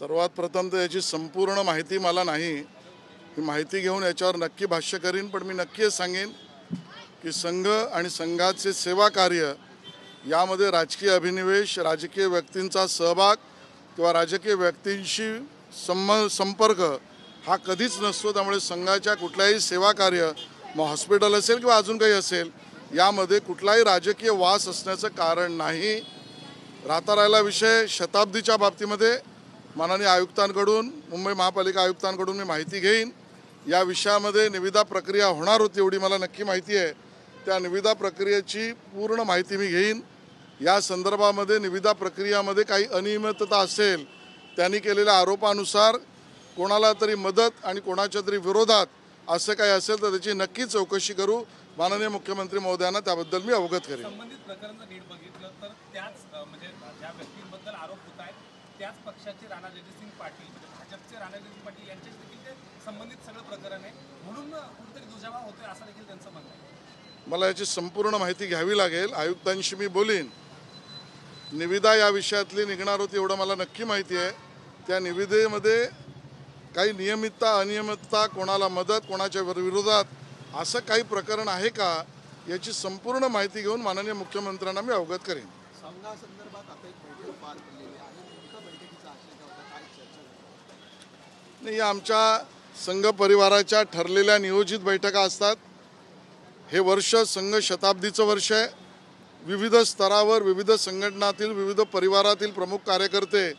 सर्वात प्रथम तर याची संपूर्ण माहिती मला नाही. ही माहिती घेऊन याच्यावर नक्की भाष्य करीन. पण मी नक्की सांगेन की संघ आणि संघाचे सेवा कार्य यामध्ये राजकीय अभिनिवेश, राजकीय व्यक्तींचा सहभाग किंवा राजकीय व्यक्तींशी संपर्क हा कधीच नसतो. त्यामुळे संघाच्या कुठल्याही सेवा कार्य, मग हॉस्पिटल असेल किंवा अजून काही असेल, यामध्ये कुठलाही राजकीय वास असण्याचं कारण नाही. राहता राहिला विषय शताब्दीच्या बाबतीमध्ये माननीय आयुक्तांकडून, मुंबई महापालिका आयुक्तांकडून मी माहिती घेईन. या विषयामध्ये निविदा प्रक्रिया होणार होती एवढी मला नक्की माहिती आहे. त्या निविदा प्रक्रियेची पूर्ण माहिती मी घेईन. या संदर्भामध्ये निविदा प्रक्रियामध्ये काही अनियमितता असेल, त्यांनी केलेल्या आरोपानुसार कोणाला तरी मदत आणि कोणाच्या तरी विरोधात असं काही असेल तर त्याची नक्की चौकशी करू. माननीय मुख्यमंत्री महोदयांना त्याबद्दल मी अवगत करेन. संबंधित प्रकरणाचं नीट बघितलं तर त्याच म्हणजे ज्या व्यक्तींबद्दल आरोप होत आहेत त्याच पक्षाचे राणा जगजितसिंग पाटील, म्हणजे भाजपचे राणा जगजितसिंग पाटील यांच्याशी देखील ते संबंधित सगळं प्रकरण आहे, म्हणून कुठेतरी दुजाभाव होतोय असं देखील त्यांचं म्हणणं आहे. मला याची संपूर्ण माहिती घ्यावी लागेल. आयुक्तांशी मी बोलीन. निविदा या विषयातली निघणार होती एवढं मला नक्की माहिती आहे. त्या निविदेमध्ये काही नियमितता, अनियमितता, कोणाला मदत, कोणाच्या विरोधात असं काही प्रकरण आहे का याची संपूर्ण माहिती घेऊन माननीय मुख्यमंत्र्यांना मी अवगत करेन. संघासंदर्भात आता एक बैठक पार पडलेली आहे. नेमका बैठकीचा आशय होता, काय चर्चा झाली? नाही, आमच्या संघ परिवाराच्या ठरलेल्या नियोजित बैठका असतात. हे वर्ष संघ शताब्दीचं वर्ष आहे. विविध स्तरावर, विविध संघटनातील, विविध परिवारातील प्रमुख कार्यकर्ते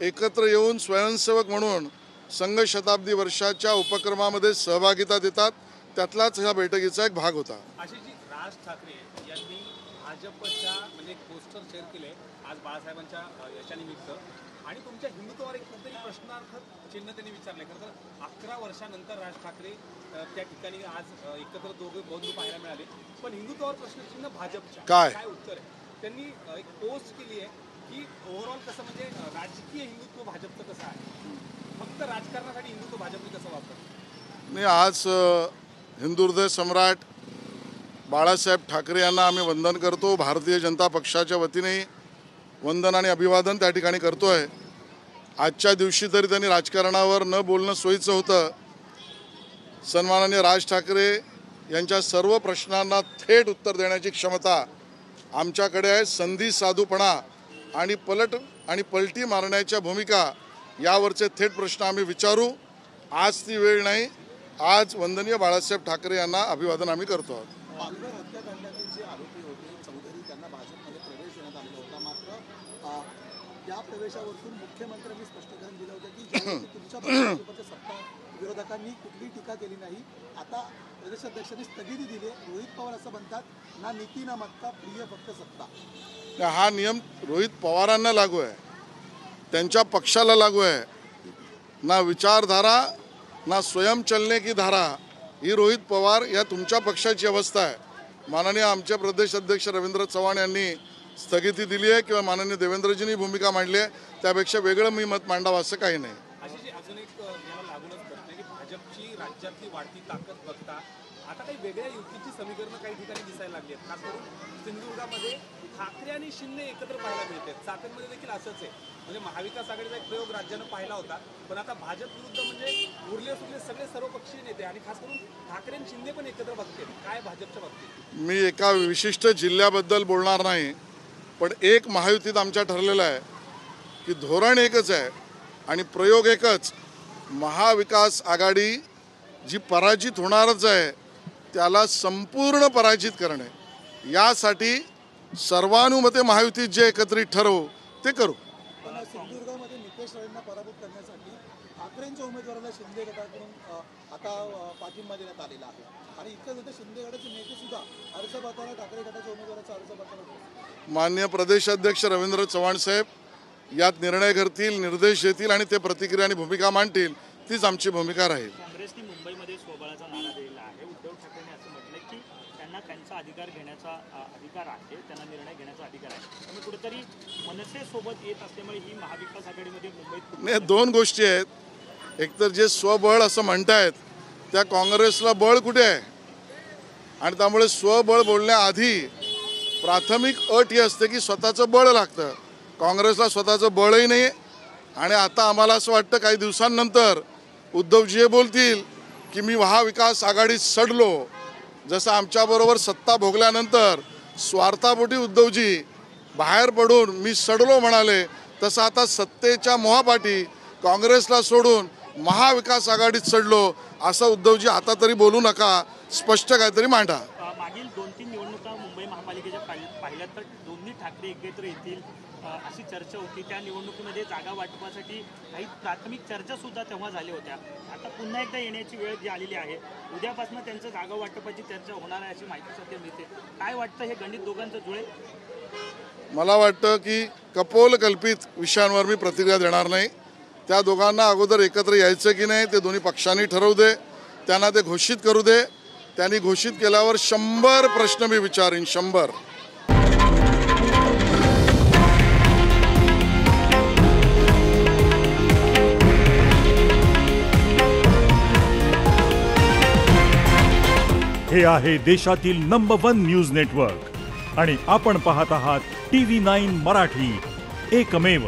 एकत्र येऊन स्वयंसेवक म्हणून संघ शताब्दी वर्षाच्या उपक्रमामध्ये सहभागिता देतात. त्यातलाच ह्या बैठकीचा एक भाग होता. आशिषजी, राज ठाकरे यांनी भाजपच्या म्हणजे एक पोस्टर शेअर केले आज बाळासाहेबांच्या याच्यानिमित्त, आणि तुमच्या हिंदुत्वावर एक कुठेतरी प्रश्नार्थक चिन्ह त्यांनी विचारले. खरं तर 11 वर्षानंतर राज ठाकरे त्या ठिकाणी आज एकत्र दोघे बंधू पाहायला मिळाले, पण हिंदुत्वावर प्रश्नचिन्ह भाजपच्या काय उत्तर आहे? त्यांनी एक पोस्ट केली आहे की ओव्हरऑल कसं म्हणजे राजकीय हिंदुत्व भाजपचं कसं आहे, फक्त राजकारणासाठी हिंदुत्व भाजपने कसं वापरतं? मी आज हिंदू हृदय सम्राट बाळासाहेब ठाकरे यांना आम्ही वंदन करतो. भारतीय जनता पक्षाच्या वतीने वंदन आणि अभिवादन त्या ठिकाणी करतो आहे. आजच्या दिवशी तरी त्यांनी राजकारणावर न बोलणं सोयीचं होतं. सन्माननीय राज ठाकरे यांच्या सर्व प्रश्नांना थेट उत्तर देण्याची क्षमता आमच्याकडे आहे. संधी साधूपणा आणि पलटी मारण्याच्या भूमिका यावरचे थेट प्रश्न आम्ही विचारू. आज ती वेळ नाही. आज वंदनीय बाळासाहेब ठाकरे यांना अभिवादन आम्ही करतो आहोत. पालघर हत्याकांडातील जे आरोपी होते चौधरी, त्यांना भाजपमध्ये प्रवेश देण्यात आलेला होता. मात्र या प्रवेशावरून मुख्यमंत्र्यांनी स्पष्टीकरण दिलं होतं की ज्यावेळी तुमच्या पक्षासोबतच्या सत्ता विरोधकांनी कुठलीही टीका केली नाही. आता प्रदेशाध्यक्षांनी स्थगिती दिली. रोहित पवार असं म्हणतात, ना नीती ना मत्ता, प्रिय फक्त सत्ता. हा नियम रोहित पवारांना लागू आहे, त्यांच्या पक्षाला लागू आहे. ना विचारधारा ना स्वयं चलने की धारा, ही रोहित पवार या तुमच्या पक्षाची अवस्था आहे. माननीय आमचे प्रदेश अध्यक्ष रवींद्र चव्हाण यांनी स्थगिती दिली आहे किंवा माननीय देवेंद्रजींनी भूमिका मांडली आहे, त्यापेक्षा वेगळं मी मत मांडावं असं काही नाही. अशी अजून एक याला लागूनच प्रश्न आहे की भाजपची राज्यातली वाढती ताकद बघता आता काही वेगळ्या युतीची समीकरणं काही ठिकाणी दिसायला लागली आहेत. खास करून सिंधुदुर्गामध्ये ठाकरे आणि शिंदे एकत्र पाहायला मिळतात. चाकणमध्ये देखील असंच आहे. म्हणजे महाविकास आघाडीचा एक प्रयोग राज्यानं पाहिला होता, पण आता भाजप विरुद्ध म्हणजे उरले सुरले सगळे सर्वपक्षीय नेते आणि खास करून ठाकरे आणि शिंदे पण एकत्र बघतात. काय भाजपच्या बाबतीत? मी एका विशिष्ट जिल्ह्याबद्दल बोलणार नाही, पण एक महायुतीत आमच्या ठरलेलं आहे की धोरण एकच आहे आणि प्रयोग एकच. महाविकास आघाडी जी पराजित होणारच आहे त्याला संपूर्ण पराजित करणे, यासाठी सर्वानुमते महायुतीत जे एकत्रित ठरवू ते करू. सिंधुदुर्गामध्ये नितेश राणेंना पराभूत करण्यासाठी ठाकरेंच्या उमेदवाराला शिंदे गटाकडून आता पाठिंबा देण्यात आलेला आहे. आणि इतकंच होतं, शिंदे गटाचे नेते सुद्धा अर्ज भरताना ठाकरे गटाच्या उमेदवाराचा अर्ज भरताना माननीय प्रदेश अध्यक्ष रवींद्र चव्हाण साहेब यात निर्णय करतील, निर्देश देतील आणि ते प्रतिक्रिया आणि भूमिका मांडतील. तीच आमची भूमिका राहील. काँग्रेसने मुंबईमध्ये स्वबळाचा नारा दिलेला आहे. उद्धव ठाकरेंनी असं म्हटलं की त्यांना त्यांचा अधिकार घेण्याचा अधिकार आहे, त्यांना निर्णय घेण्याचा अधिकार आहे. त्यामुळे कुठेतरी मनसेसोबत येत असल्यामुळे ही महाविकास आघाडीमध्ये मुंबईत नाही, दोन गोष्टी आहेत. एकतर जे स्वबळ असं म्हणतायत त्या काँग्रेसला बळ कुठे आहे, आणि त्यामुळे स्वबळ बोलण्याआधी प्राथमिक अट ही असते की स्वतःचं बळ लागतं. काँग्रेसला स्वतःचं बळही नाही आणि आता आम्हाला असं वाटतं काही दिवसांनंतर उद्धवजी हे बोलतील की मी महाविकास आघाडीत सडलो. जसं आमच्याबरोबर सत्ता भोगल्यानंतर स्वार्थापोटी उद्धवजी बाहेर पडून मी सडलो म्हणाले, तसं आता सत्तेच्या मोहापाठी काँग्रेसला सोडून महाविकास आघाडीत सडलो असं उद्धवजी आता तरी बोलू नका, स्पष्ट काहीतरी मांडा. मागील 2-3 निवडणुका मुंबई महापालिकेच्या पाहिल्या तर दोन्ही ठाकरे एकत्र येतील अशी चर्चा होती. त्या निवडणुकीमध्ये जागा वाटपासाठी काही प्राथमिक चर्चा सुद्धा तेव्हा झाल्या होत्या. आता पुन्हा एकदा येण्याची वेळ जी आलेली आहे, उद्यापासून त्यांचं जागा वाटपाची चर्चा होणार आहे अशी माहिती सध्या मिळते. काय वाटतं, हे गणित दोघांचं जुळेल? मला वाटतं की कपोल कल्पित विषयांवर मी प्रतिक्रिया देणार नाही. त्या दोघांना अगोदर एकत्र यायचं की नाही ते दोन्ही पक्षांनी ठरवू दे, त्यांना ते घोषित करू दे. त्यांनी घोषित केल्यावर 100 प्रश्न मी विचारीन, 100. हे आहे देशातील नंबर 1 न्यूज नेटवर्क आणि आपण पाहत आहात TV9 मराठी, एकमेव.